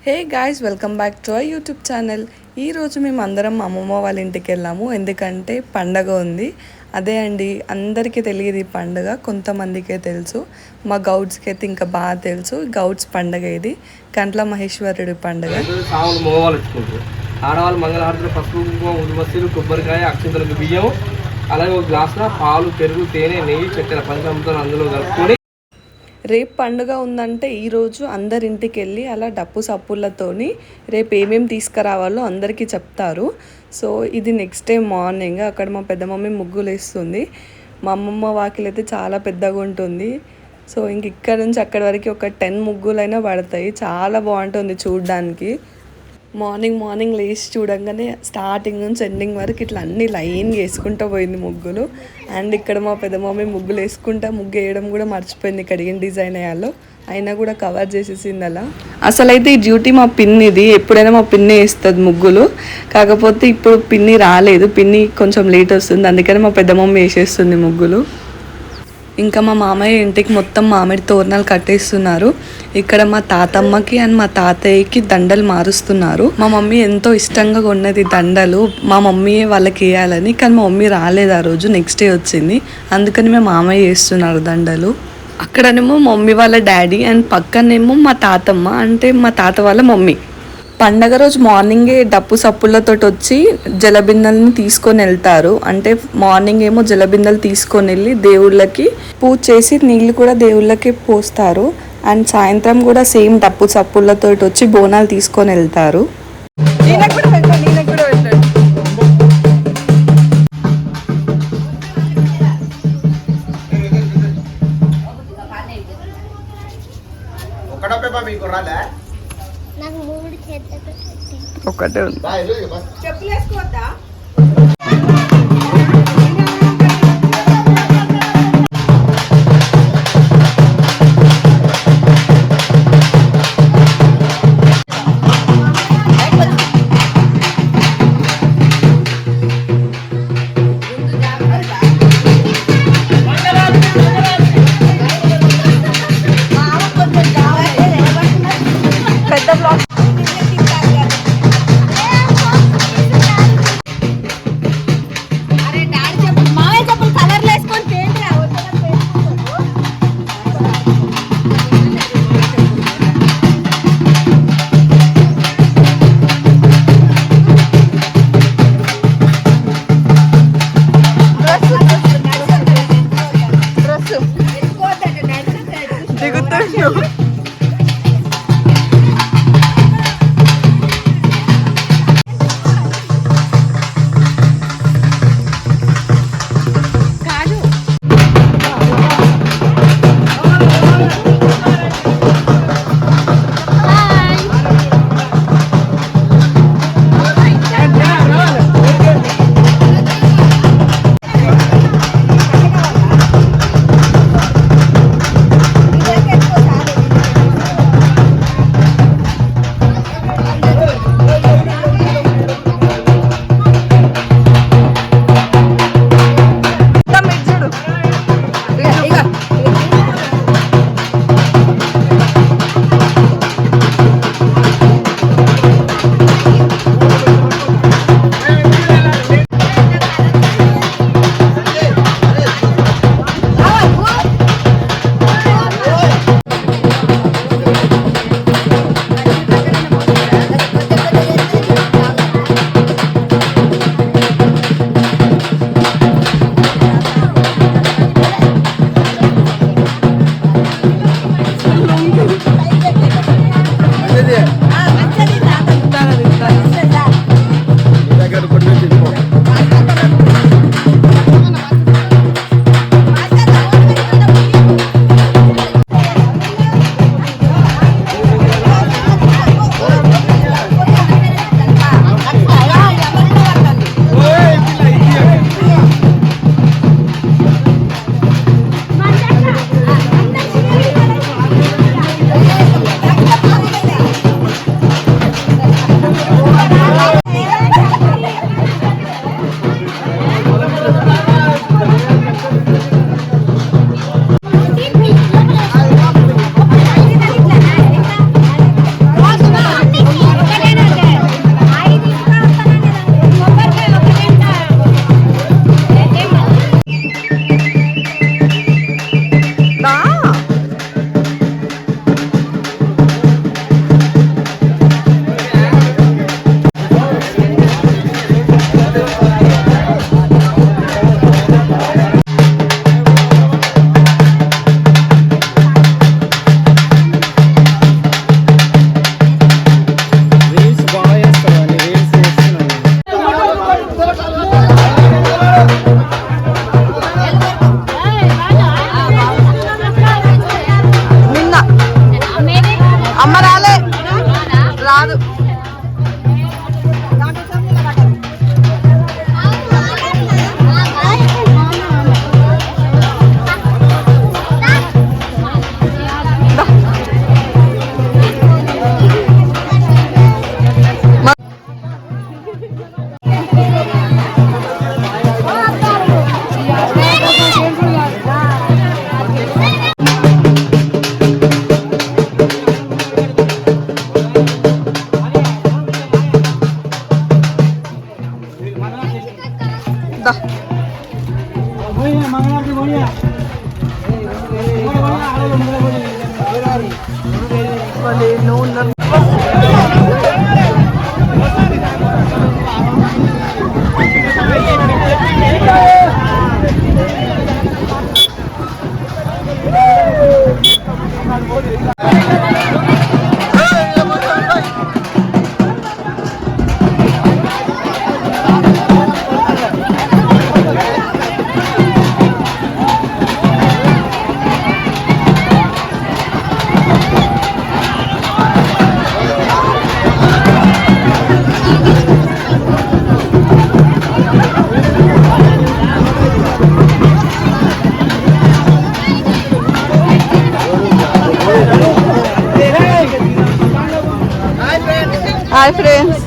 Hey guys, welcome back to our YouTube channel. ఈరోజు మేము అందరం మా అమ్మమ్మ వాళ్ళ ఇంటికి వెళ్ళాము. ఎందుకంటే పండగ ఉంది. అదే అండి, అందరికీ తెలియదు ఈ పండుగ, కొంతమందికే తెలుసు. మా గౌడ్స్కి అయితే ఇంకా బాగా తెలుసు. గౌడ్స్ పండుగ ఇది, కంట్ల మహేశ్వరుడి పండుగ. ఆడవాళ్ళు మంగళహారతులు, పసుపు, ఉదిమస్సులు, కొబ్బరికాయ, అక్షంతలకు బియ్యం, అలాగే ఒక గ్లాసులో పాలు, పెరుగు, తేనె, నెయ్యి, చక్కెర, పంచామృతాలు అందులో కలుపుకొని రేపు పండుగ ఉందంటే ఈరోజు అందరింటికి వెళ్ళి అలా డప్పు సప్పులతోని రేపు ఏమేమి తీసుకురావాలో అందరికీ చెప్తారు. సో ఇది నెక్స్ట్ డే మార్నింగ్ అక్కడ మా పెద్ద మమ్మీ ముగ్గులు వేస్తుంది. మా అమ్మమ్మ వాకిలు అయితే చాలా పెద్దగా ఉంటుంది. సో ఇంక ఇక్కడ నుంచి అక్కడి వరకు ఒక 10 ముగ్గులైనా పడతాయి. చాలా బాగుంటుంది చూడడానికి. మార్నింగ్ లేచి చూడంగానే స్టార్టింగ్ నుంచి ఎండింగ్ వరకు ఇట్లా అన్ని లైన్ వేసుకుంటూ పోయింది ముగ్గులు. అండ్ ఇక్కడ మా పెద్ద మమ్మీ ముగ్గులు వేసుకుంటా ముగ్గు వేయడం కూడా మర్చిపోయింది. ఇక్కడ ఏం డిజైన్ వేయాలో అయినా కూడా కవర్ చేసేసింది అలా. అసలైతే ఈ డ్యూటీ మా పిన్నిది, ఎప్పుడైనా మా పిన్ని వేస్తుంది ముగ్గులు. కాకపోతే ఇప్పుడు పిన్ని రాలేదు, పిన్ని కొంచెం లేట్ వస్తుంది, అందుకని మా పెద్ద మమ్మీ వేసేస్తుంది ముగ్గులు. ఇంకా మా మామయ్య ఇంటికి మొత్తం మామిడి తోరణాలు కట్టేస్తున్నారు. ఇక్కడ మా తాతమ్మకి అండ్ మా తాతయ్యకి దండలు మారుస్తున్నారు. మా మమ్మీ ఎంతో ఇష్టంగా కొన్నది దండలు, మా మమ్మీ వాళ్ళకి వేయాలని. కానీ మా మమ్మీ రాలేదు ఆ రోజు, నెక్స్ట్ డే వచ్చింది. అందుకని మా మామయ్య వేస్తున్నారు దండలు. అక్కడనేమో మమ్మీ వాళ్ళ డాడీ అండ్ పక్కనేమో మా తాతమ్మ, అంటే మా తాత వాళ్ళ మమ్మీ. పండగ రోజు మార్నింగే డప్పు సప్పులతో వచ్చి జలబిందెలను తీసుకొని వెళ్తారు. అంటే మార్నింగ్ ఏమో జలబిందెలు తీసుకొని వెళ్ళి దేవుళ్ళకి పూజ చేసి నీళ్ళు కూడా దేవుళ్ళకి పోస్తారు. అండ్ సాయంత్రం కూడా సేమ్ డప్పు సప్పులతో వచ్చి బోనాలు తీసుకొని వెళ్తారు. ఒకటే ఉంది. Hi friends.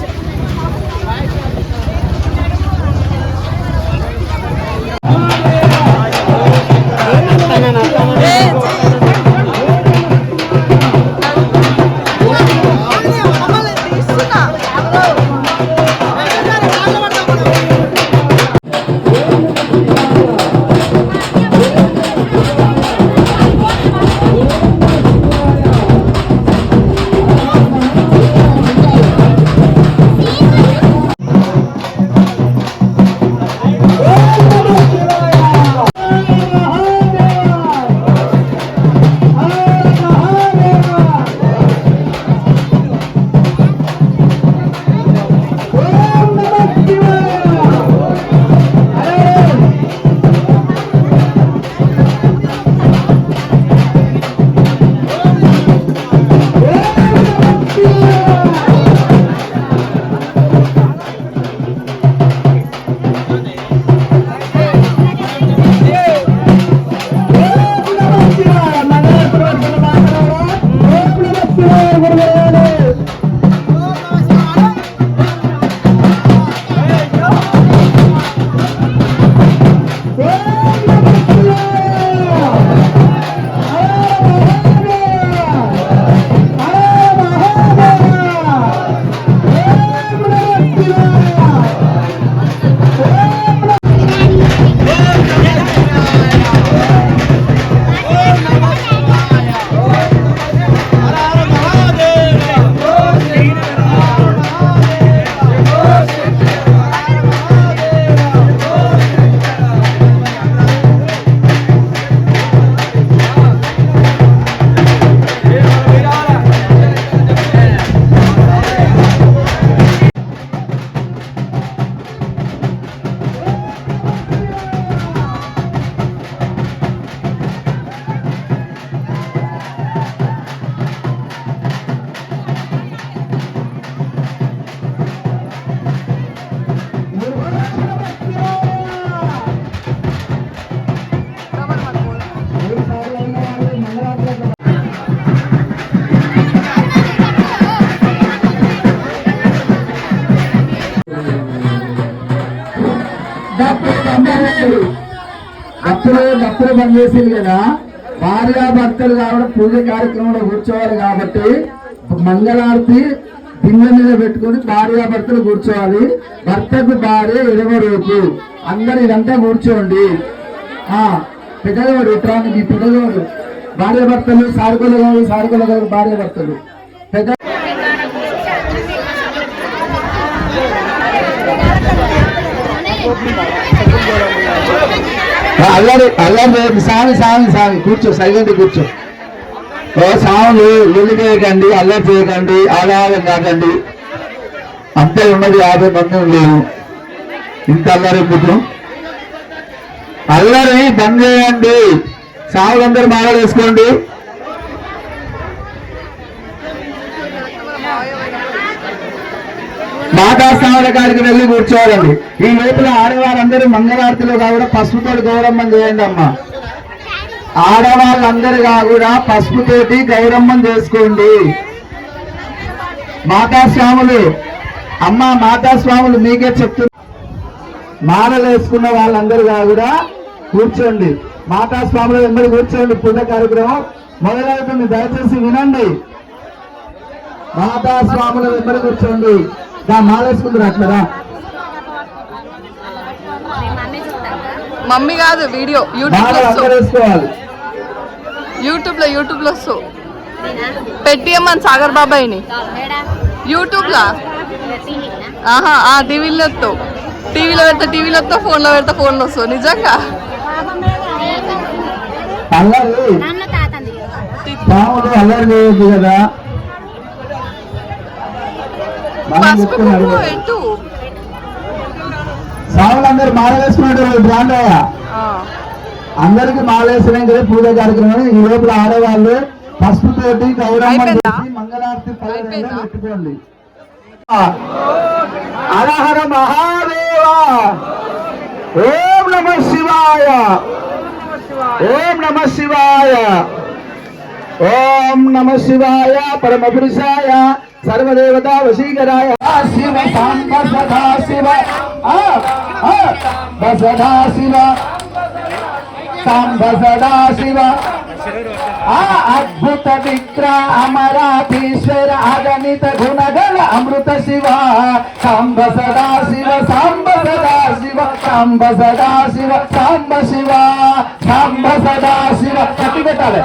భక్తులు పనిచేసింది కదా, భార్యాభర్తలు కాబట్టి పూజ కార్యక్రమంలో కూర్చోవాలి కాబట్టి మంగళారతి దింగ మీద పెట్టుకుని భార్యాభర్తలు కూర్చోవాలి. భర్తకు భార్య ఎడమరోపు అందరు ఇదంతా కూర్చోండి. పెద్దగోడు ఇట్రానికి పెద్దగోడు భార్యాభర్తలు, సారుకుల గారు భార్యాభర్తలు పెద్ద అల్లరి సామి కూర్చో, సైలెంట్ కూర్చో. సాములు ఎల్లు చేయకండి, అల్లరి చేయకండి, ఆదాయం కాకండి. అంతే ఉన్నది 50 మంది లేవు. ఇంత అల్లరి ఎందుకు? అల్లరి బంద్ చేయండి. సాములందరూ బాగా వేసుకోండి. మాతా స్థానాల కాడికి వెళ్ళి కూర్చోవాలండి. ఈ లోపల ఆడవాళ్ళందరూ మంగళారతిలో కాకుండా పసుపుతోటి గౌరమ్మం చేయండి అమ్మ. ఆడవాళ్ళందరూ కూడా పసుపుతోటి గౌరమ్మం చేసుకోండి. మాతాస్వాములు అమ్మ, మాతాస్వాములు మీకే చెప్తున్నా, మాలలు వేసుకున్న వాళ్ళందరూ కూడా కూర్చోండి. మాతాస్వాముల వెంబడి కూర్చోండి. పూజ కార్యక్రమం మొదలవుతుంది, దయచేసి వినండి. మాతాస్వాముల వెంబడి కూర్చోండి. మాలేసుకుంటారు అట్లరా. మమ్మీ కాదు, వీడియో యూట్యూబ్ లో వస్తూ పెట్టియమ్మని సాగర్ బాబాయ్ని యూట్యూబ్ లా. టీవీలో పెడతా, ఫోన్ లో పెడతా, ఫోన్ లో వస్తావు. నిజంగా అల్లరి చేయొద్దు కదా. సాములందరూ మాల వేసుకున్నాడు బ్రాండ్. అందరికి మాల వేసినాం కదా పూజ కార్యక్రమం. ఈ లోపల ఆడవాళ్ళు పసుపు తోటి గౌరమ్మ మంగళారతి పెట్టుకోండి. హరహర మహాదేవ. ఓం నమ శివాయ. ఓం నమ శివాయ. ఓం నమ శివాయ. పరమ పురుషాయ సర్వదేవతా వశీకరాయ శివ సాంబ సదా శివ సదా శివ సాంబ సదా శివ అద్భుత విక్ర అమరాధీశ్వర అగణిత గుణగణ అమృత శివ సాంబ సదా శివ సాంబ సదా శివ సాంబ సదా శివ సాంబ శివ సాంబ సదా శివ కట్టి పెట్టాలి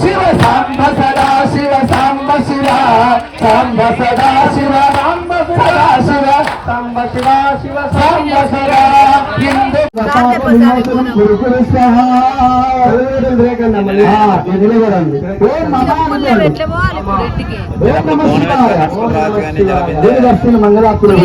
శివ సాంబ సదా శివ సాంబ శివ సాంబ సదా శివ సాంబ సదా శివ సాంబ శివ శివ సాంబ శివ హిందూ గురుకుల సహా మంగళాపురం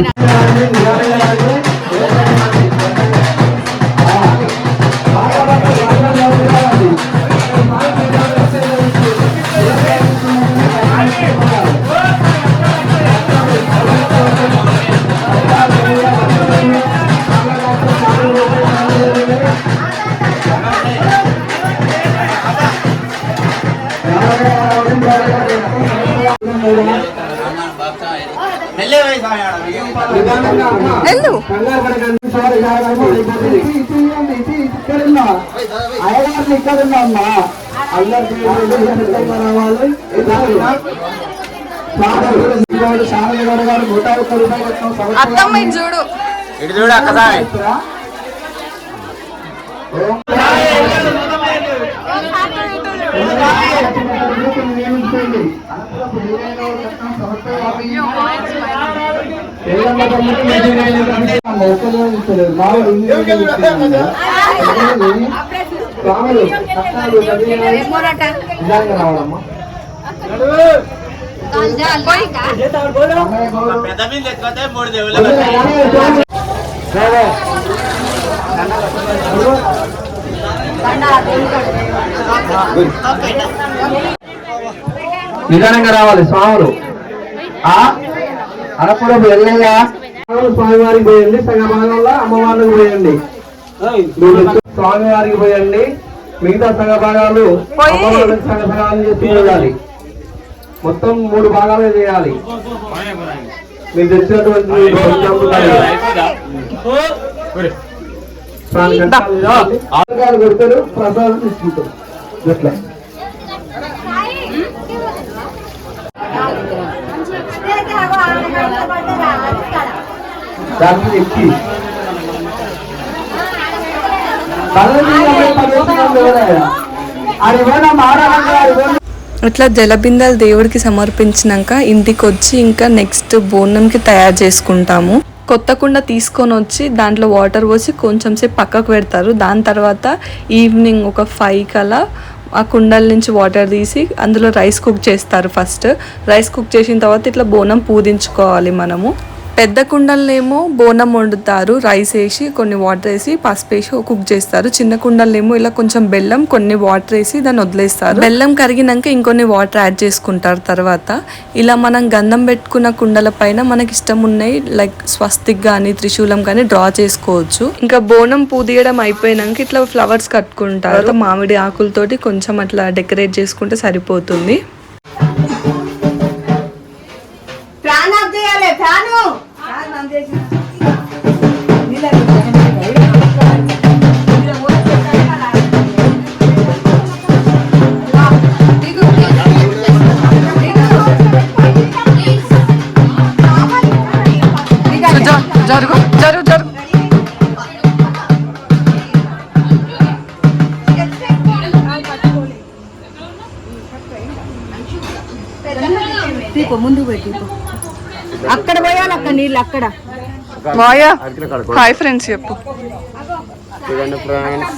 అత్తమ్మ చూడు ఇటు చూడు అక్కసారి పెద్ద బిల్లు ఎత్తుకోతే 3 దేవుళ్ళు నిదానంగా రావాలి స్వాములు అనపురపు ఎల్లయ్య స్వామివారికి పోయండి సగ భాగంలో అమ్మవారికి పోయండి స్వామివారికి పోయండి మిగతా సగ భాగాలు అమ్మవారికి సగ భాగాలు చేసి వెళ్ళాలి మొత్తం 3 భాగాలు చేయాలి మీరు తెచ్చినటువంటి కొడతారు ప్రసాదం తీసుకుంటారు ఎట్లా దానికి ఎక్కి ఇట్లా జలబిందాలు దేవుడికి సమర్పించినాక ఇంటికి వచ్చి ఇంకా నెక్స్ట్ బోనంకి తయారు చేసుకుంటాము. కొత్త కుండ తీసుకొని వచ్చి దాంట్లో వాటర్ పోసి కొంచెం సేపు పక్కకు పెడతారు. దాని తర్వాత ఈవినింగ్ ఒక 5 కలా ఆ కుండల నుంచి వాటర్ తీసి అందులో రైస్ కుక్ చేస్తారు. ఫస్ట్ రైస్ కుక్ చేసిన తర్వాత ఇట్లా బోనం పూజించుకోవాలి మనము. పెద్ద కుండలనేమో బోనం వండుతారు, రైస్ వేసి కొన్ని వాటర్ వేసి పసుపు వేసి కుక్ చేస్తారు. చిన్న కుండలనేమో ఇలా కొంచెం బెల్లం కొన్ని వాటర్ వేసి దాన్ని వదిలేస్తారు. బెల్లం కరిగినాక ఇంకొన్ని వాటర్ యాడ్ చేసుకుంటారు. తర్వాత ఇలా మనం గంధం పెట్టుకున్న కుండల పైన మనకి ఇష్టం ఉన్నాయి లైక్ స్వస్తిక్ కానీ త్రిశూలం కానీ డ్రా చేసుకోవచ్చు. ఇంకా బోనం పూదియడం అయిపోయినాక ఇట్లా ఫ్లవర్స్ కట్టుకుంటారు. తర్వాత మామిడి ఆకులతోటి కొంచెం అట్లా డెకరేట్ చేసుకుంటే సరిపోతుంది. జరుగు జరుగు జరుగు ముందు పెట్టి అక్కడ పోయాలి, అక్కడ నీళ్ళు అక్కడ. మాయా హాయ్ ఫ్రెండ్స్ చెప్పు. చూడండి ఫ్రెండ్స్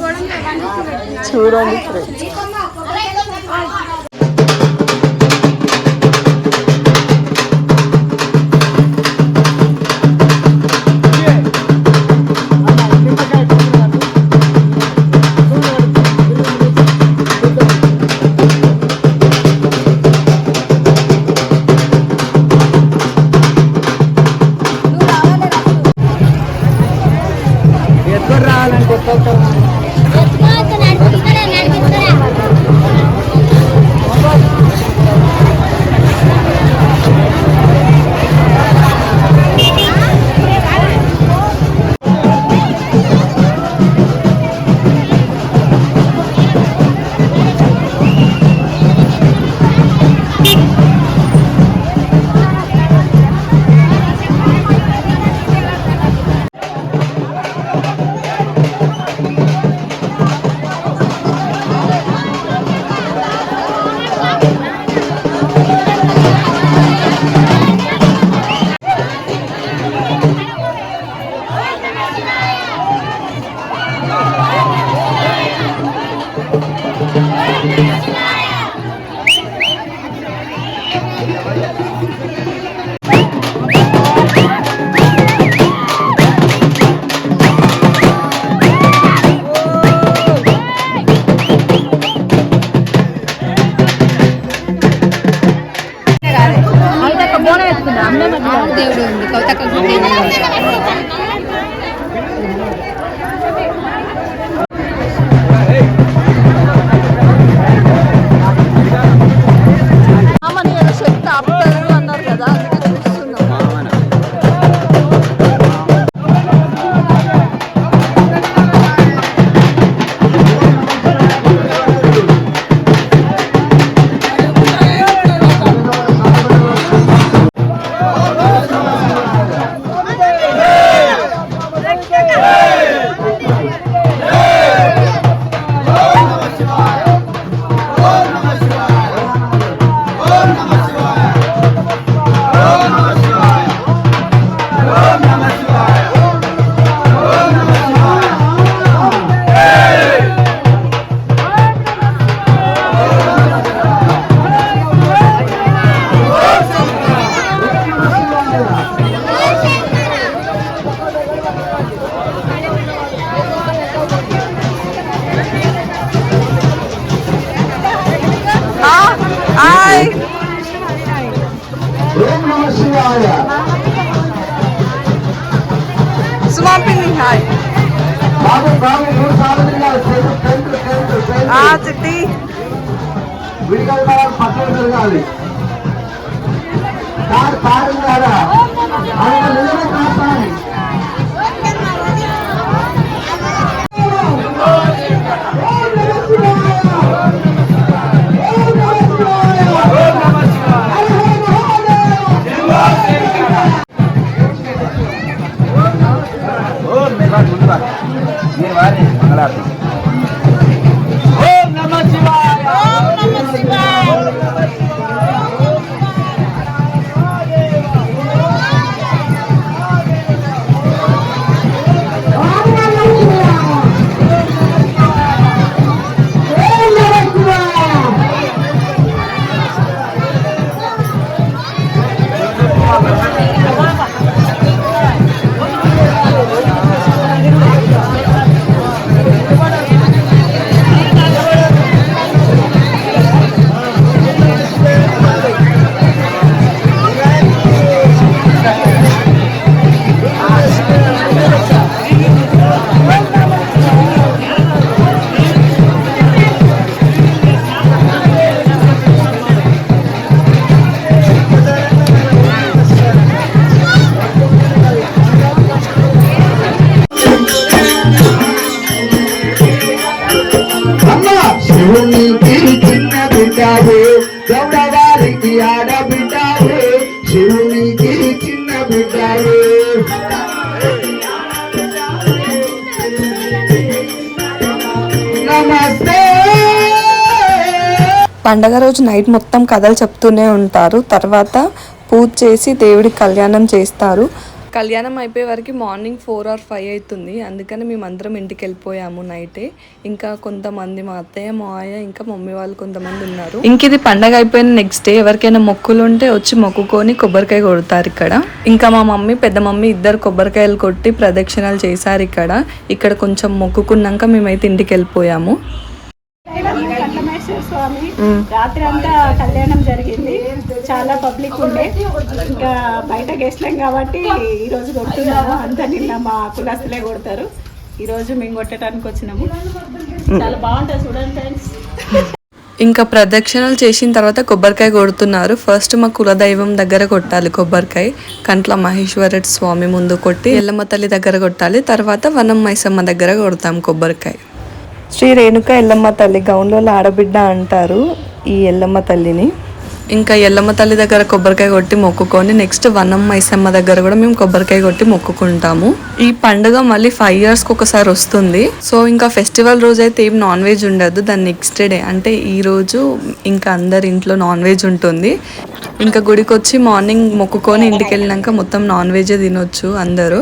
దేవుడు ఉంది కౌతక్క శక్తి ఆపుతారు అన్నారు కదా, అందుకే చూస్తున్నాం. సుమాపిని హాయ్ చిట్టి పక్కన జరగాలి. శివునికి చిన్న బిడ్డావు, గౌడవారికి ఆడబిడ్డావు, శివునికి చిన్న బిడ్డావు. నమస్తే. పండగ రోజు నైట్ మొత్తం కథలు చెప్తూనే ఉంటారు. తర్వాత పూజ చేసి దేవుడికి కళ్యాణం చేస్తారు. కళ్యాణం అయిపోయే వరకు మార్నింగ్ 4 or 5 అవుతుంది. అందుకని మేమందరం ఇంటికి వెళ్ళిపోయాము నైటే. ఇంకా కొంతమంది మా అత్తయ్య మావయ్య ఇంకా మమ్మీ వాళ్ళు కొంతమంది ఉన్నారు. ఇంక ఇది పండగ అయిపోయిన నెక్స్ట్ డే ఎవరికైనా మొక్కులు ఉంటే వచ్చి మొక్కుకొని కొబ్బరికాయ కొడతారు ఇక్కడ. ఇంకా మా మమ్మీ పెద్ద మమ్మీ ఇద్దరు కొబ్బరికాయలు కొట్టి ప్రదక్షిణాలు చేశారు ఇక్కడ. ఇక్కడ కొంచెం మొక్కుకున్నాక మేమైతే ఇంటికి వెళ్ళిపోయాము. స్వామి రాత్రి అంతా కళ్యాణం జరిగింది. చాలా పబ్లిక్ ఉండే, ఇంకా బయట గెస్ట్లేం కాబట్టి ఈ రోజు కొడుతున్నాము. అంతా నిన్న మా కులాస్తులే కొడతారు, ఈ రోజు మేము కొట్టడానికి వచ్చినాము. చాలా బాగుంటుంది చూడండి ఫ్రెండ్స్. ఇంకా ప్రదక్షిణలు చేసిన తర్వాత కొబ్బరికాయ కొడుతున్నారు. ఫస్ట్ మా కులదైవం దగ్గర కొట్టాలి కొబ్బరికాయ. కంట్ల మహేశ్వరుడు స్వామి ముందు కొట్టి ఎల్లమ్మ తల్లి దగ్గర కొట్టాలి. తర్వాత వనం మైసమ్మ దగ్గర కొడతాం కొబ్బరికాయ. శ్రీ రేణుక ఎల్లమ్మ తల్లి, గౌన్లో ఆడబిడ్డ అంటారు ఈ ఎల్లమ్మ తల్లిని. ఇంకా ఎల్లమ్మ తల్లి దగ్గర కొబ్బరికాయ కొట్టి మొక్కుకొని నెక్స్ట్ వనం మైసమ్మ దగ్గర కూడా మేము కొబ్బరికాయ కొట్టి మొక్కుకుంటాము. ఈ పండుగ మళ్ళీ 5 yearsకి ఒకసారి వస్తుంది. సో ఇంకా ఫెస్టివల్ రోజు అయితే ఏం నాన్ వెజ్ ఉండదు. దాని నెక్స్ట్ డే అంటే ఈ రోజు ఇంకా అందరి ఇంట్లో నాన్ వెజ్ ఉంటుంది. ఇంకా గుడికి వచ్చి మార్నింగ్ మొక్కుకొని ఇంటికి వెళ్ళినాక మొత్తం నాన్ వెజ్ తినొచ్చు అందరూ.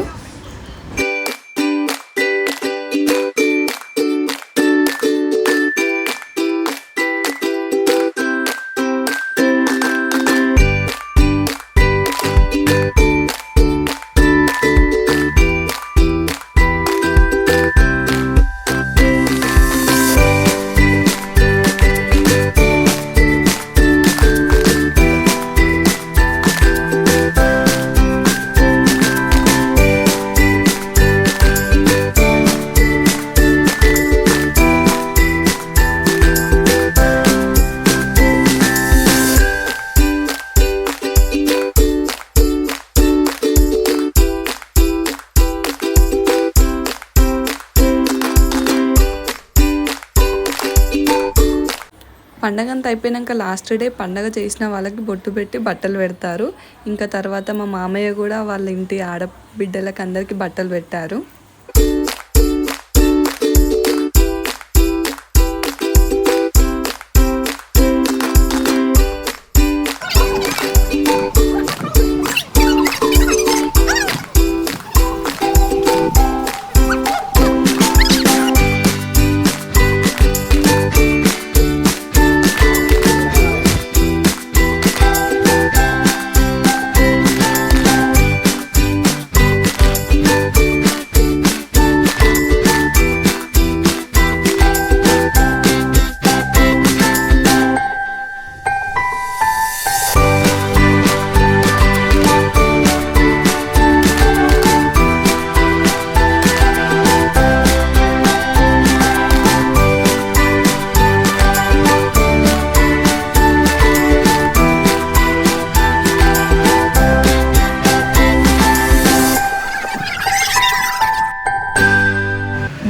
పండగ అంతా అయిపోయినాక లాస్ట్ డే పండగ చేసిన వాళ్ళకి బొట్టు పెట్టి బట్టలు పెడతారు. ఇంకా తర్వాత మా మామయ్య కూడా వాళ్ళ ఇంటి ఆడబిడ్డలకు అందరికీ బట్టలు పెట్టారు.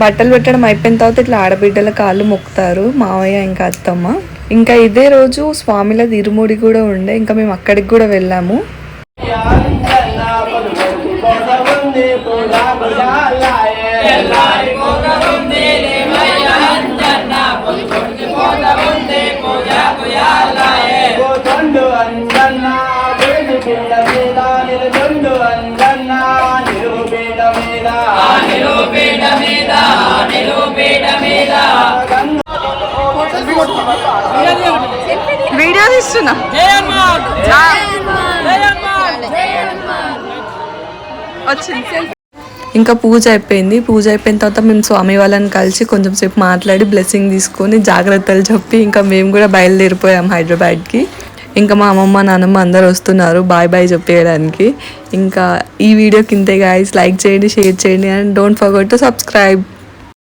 బట్టలు పెట్టడం అయిపోయిన తర్వాత ఇట్లా ఆడబిడ్డల కాళ్ళు మొక్కుతారు మావయ్య ఇంకా అత్తమ్మ. ఇంకా ఇదే రోజు స్వామిలది ఇరుముడి కూడా ఉండే, ఇంకా మేము అక్కడికి కూడా వెళ్ళాము. వీడియో తీస్తున్నా. ఇంకా పూజ అయిపోయింది. పూజ అయిపోయిన తర్వాత మేము స్వామి వాళ్ళని కలిసి కొంచెం సేపు మాట్లాడి బ్లెస్సింగ్ తీసుకొని జాగ్రత్తలు చెప్పి ఇంకా మేము కూడా బయలుదేరిపోయాం హైదరాబాద్కి. ఇంకా మా అమ్మమ్మ నాన్నమ్మ అందరు వస్తున్నారు బాయ్ బాయ్ చెప్పేయడానికి. ఇంకా ఈ వీడియోకి ఇంతే గాయ్స్, లైక్ చేయండి, షేర్ చేయండి and don't forget to subscribe.